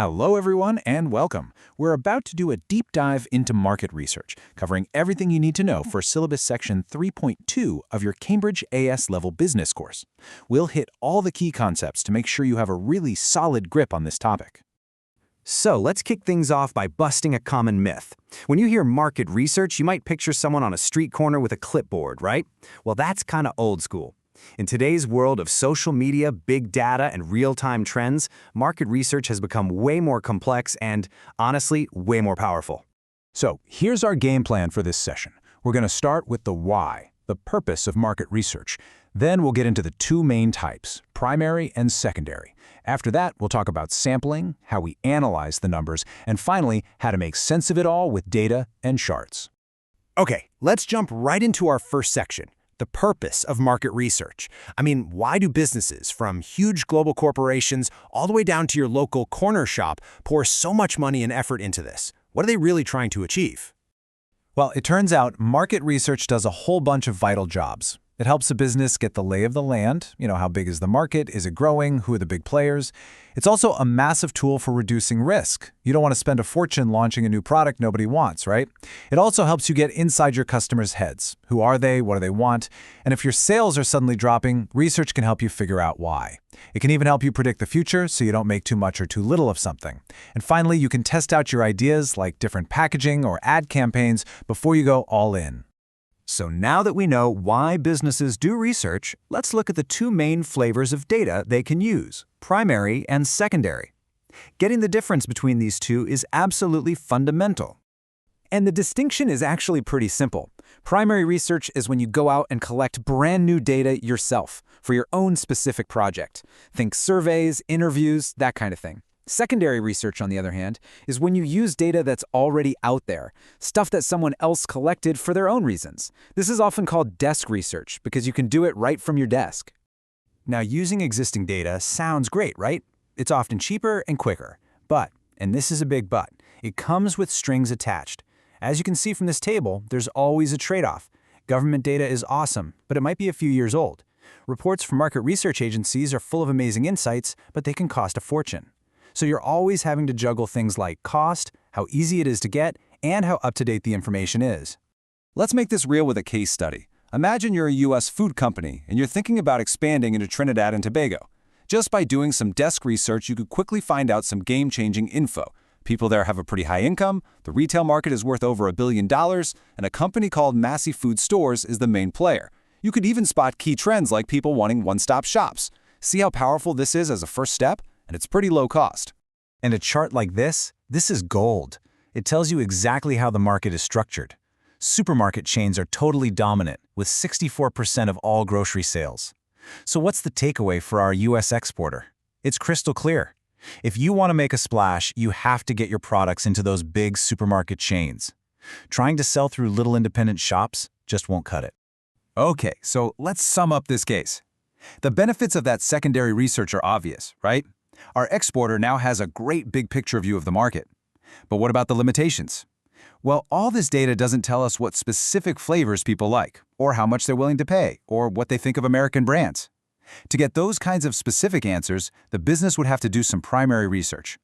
Hello, everyone, and welcome. We're about to do a deep dive into market research, covering everything you need to know for Syllabus Section 3.2 of your Cambridge AS Level Business course. We'll hit all the key concepts to make sure you have a really solid grip on this topic. So let's kick things off by busting a common myth. When you hear market research, you might picture someone on a street corner with a clipboard, right? Well, that's kind of old school. In today's world of social media, big data, and real-time trends, market research has become way more complex and, honestly, way more powerful. So here's our game plan for this session. We're going to start with the why, the purpose of market research. Then we'll get into the two main types, primary and secondary. After that, we'll talk about sampling, how we analyze the numbers, and finally, how to make sense of it all with data and charts. Okay, let's jump right into our first section. The purpose of market research. I mean, why do businesses, from huge global corporations all the way down to your local corner shop, pour so much money and effort into this? What are they really trying to achieve? Well, it turns out market research does a whole bunch of vital jobs. It helps a business get the lay of the land. How big is the market? Is it growing? Who are the big players? It's also a massive tool for reducing risk. You don't want to spend a fortune launching a new product nobody wants, right? It also helps you get inside your customers' heads. Who are they? What do they want? And if your sales are suddenly dropping, research can help you figure out why. It can even help you predict the future so you don't make too much or too little of something. And finally, you can test out your ideas like different packaging or ad campaigns before you go all in. So now that we know why businesses do research, let's look at the two main flavors of data they can use, primary and secondary. Getting the difference between these two is absolutely fundamental. And the distinction is actually pretty simple. Primary research is when you go out and collect brand new data yourself for your own specific project. Think surveys, interviews, that kind of thing. Secondary research, on the other hand, is when you use data that's already out there, stuff that someone else collected for their own reasons. This is often called desk research because you can do it right from your desk. Now, using existing data sounds great, right? It's often cheaper and quicker. But, and this is a big but, it comes with strings attached. As you can see from this table, there's always a trade-off. Government data is awesome, but it might be a few years old. Reports from market research agencies are full of amazing insights, but they can cost a fortune. So you're always having to juggle things like cost, how easy it is to get, and how up-to-date the information is. Let's make this real with a case study. Imagine you're a U.S. food company and you're thinking about expanding into Trinidad and Tobago. Just by doing some desk research, you could quickly find out some game-changing info. People there have a pretty high income, the retail market is worth over $1 billion, and a company called Massey Food Stores is the main player. You could even spot key trends like people wanting one-stop shops. See how powerful this is as a first step? And it's pretty low cost. And a chart like this is gold. It tells you exactly how the market is structured. Supermarket chains are totally dominant, with 64% of all grocery sales. So what's the takeaway for our U.S. exporter? It's crystal clear. If you want to make a splash, you have to get your products into those big supermarket chains. Trying to sell through little independent shops just won't cut it. Okay, so let's sum up this case. The benefits of that secondary research are obvious, right? Our exporter now has a great big picture view of the market. But what about the limitations? Well, all this data doesn't tell us what specific flavors people like, or how much they're willing to pay, or what they think of American brands. To get those kinds of specific answers, the business would have to do some primary research.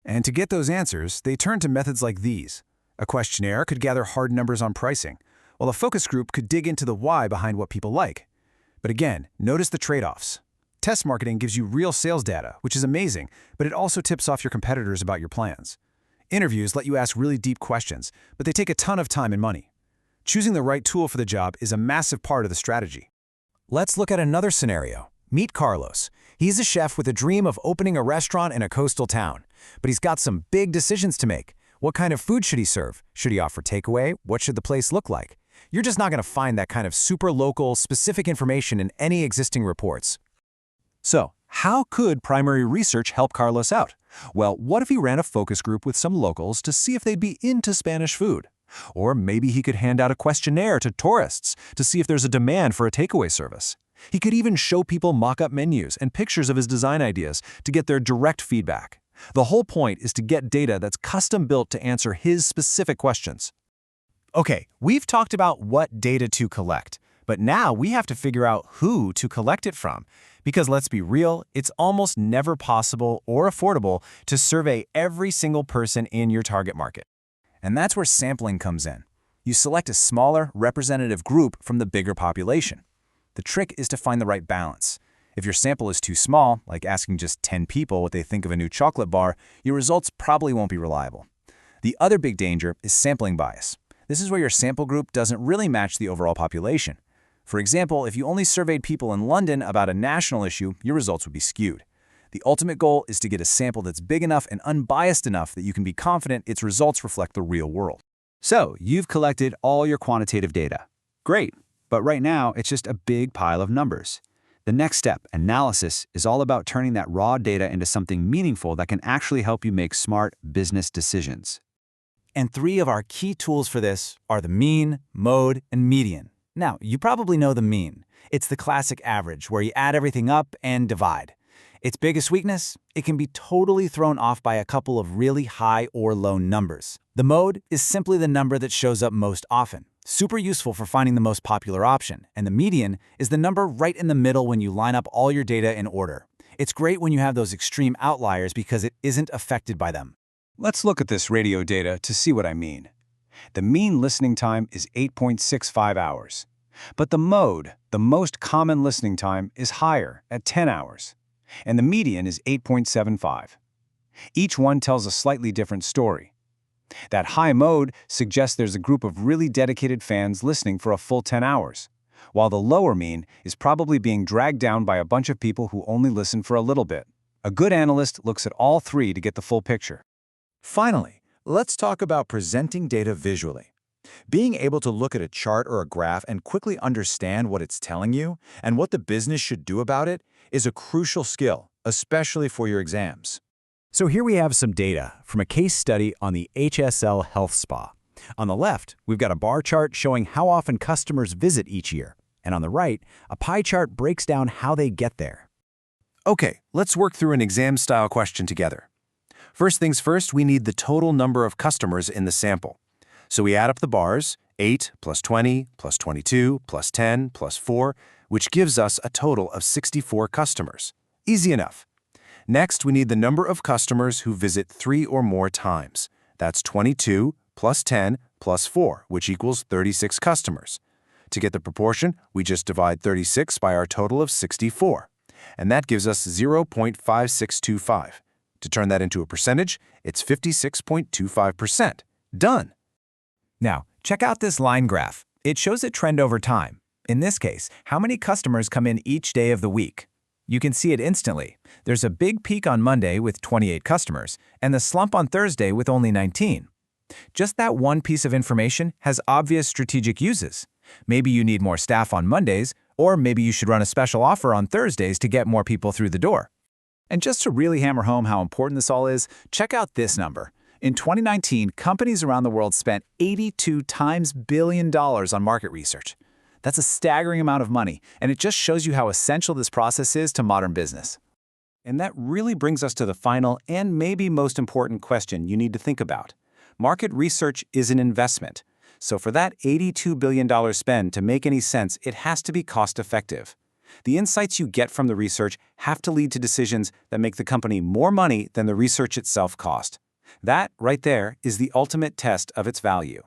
And to get those answers, they turn to methods like these. A questionnaire could gather hard numbers on pricing, while a focus group could dig into the why behind what people like. But again, notice the trade-offs. Test marketing gives you real sales data, which is amazing, but it also tips off your competitors about your plans. Interviews let you ask really deep questions, but they take a ton of time and money. Choosing the right tool for the job is a massive part of the strategy. Let's look at another scenario. Meet Carlos. He's a chef with a dream of opening a restaurant in a coastal town, but he's got some big decisions to make. What kind of food should he serve? Should he offer takeaway? What should the place look like? You're just not going to find that kind of super local, specific information in any existing reports. So, how could primary research help Carlos out? Well, what if he ran a focus group with some locals to see if they'd be into Spanish food? Or maybe he could hand out a questionnaire to tourists to see if there's a demand for a takeaway service. He could even show people mock-up menus and pictures of his design ideas to get their direct feedback. The whole point is to get data that's custom-built to answer his specific questions. Okay, we've talked about what data to collect, but now we have to figure out who to collect it from. Because let's be real, it's almost never possible or affordable to survey every single person in your target market. And that's where sampling comes in. You select a smaller, representative group from the bigger population. The trick is to find the right balance. If your sample is too small, like asking just 10 people what they think of a new chocolate bar, your results probably won't be reliable. The other big danger is sampling bias. This is where your sample group doesn't really match the overall population. For example, if you only surveyed people in London about a national issue, your results would be skewed. The ultimate goal is to get a sample that's big enough and unbiased enough that you can be confident its results reflect the real world. So, you've collected all your quantitative data. Great, but right now it's just a big pile of numbers. The next step, analysis, is all about turning that raw data into something meaningful that can actually help you make smart business decisions. And 3 of our key tools for this are the mean, mode, and median. Now, you probably know the mean. It's the classic average, where you add everything up and divide. Its biggest weakness? It can be totally thrown off by a couple of really high or low numbers. The mode is simply the number that shows up most often. Super useful for finding the most popular option. And the median is the number right in the middle when you line up all your data in order. It's great when you have those extreme outliers because it isn't affected by them. Let's look at this radio data to see what I mean. The mean listening time is 8.65 hours. But the mode, the most common listening time, is higher at 10 hours. And the median is 8.75. Each one tells a slightly different story. That high mode suggests there's a group of really dedicated fans listening for a full 10 hours, while the lower mean is probably being dragged down by a bunch of people who only listen for a little bit. A good analyst looks at all 3 to get the full picture. Finally, let's talk about presenting data visually. Being able to look at a chart or a graph and quickly understand what it's telling you and what the business should do about it is a crucial skill, especially for your exams. So here we have some data from a case study on the HSL Health Spa. On the left, we've got a bar chart showing how often customers visit each year. And on the right, a pie chart breaks down how they get there. Okay, let's work through an exam-style question together. First things first, we need the total number of customers in the sample. So we add up the bars, 8 plus 20 plus 22 plus 10 plus 4, which gives us a total of 64 customers. Easy enough. Next, we need the number of customers who visit 3 or more times. That's 22 plus 10 plus 4, which equals 36 customers. To get the proportion, we just divide 36 by our total of 64. And that gives us 0.5625. To turn that into a percentage, it's 56.25%. Done! Now, check out this line graph. It shows a trend over time. In this case, how many customers come in each day of the week? You can see it instantly. There's a big peak on Monday with 28 customers, and the slump on Thursday with only 19. Just that one piece of information has obvious strategic uses. Maybe you need more staff on Mondays, or maybe you should run a special offer on Thursdays to get more people through the door. And just to really hammer home how important this all is, check out this number. In 2019, companies around the world spent $82 billion on market research. That's a staggering amount of money, and it just shows you how essential this process is to modern business. And that really brings us to the final and maybe most important question you need to think about. Market research is an investment. So for that $82 billion spend to make any sense, it has to be cost-effective. The insights you get from the research have to lead to decisions that make the company more money than the research itself cost. That, right there, is the ultimate test of its value.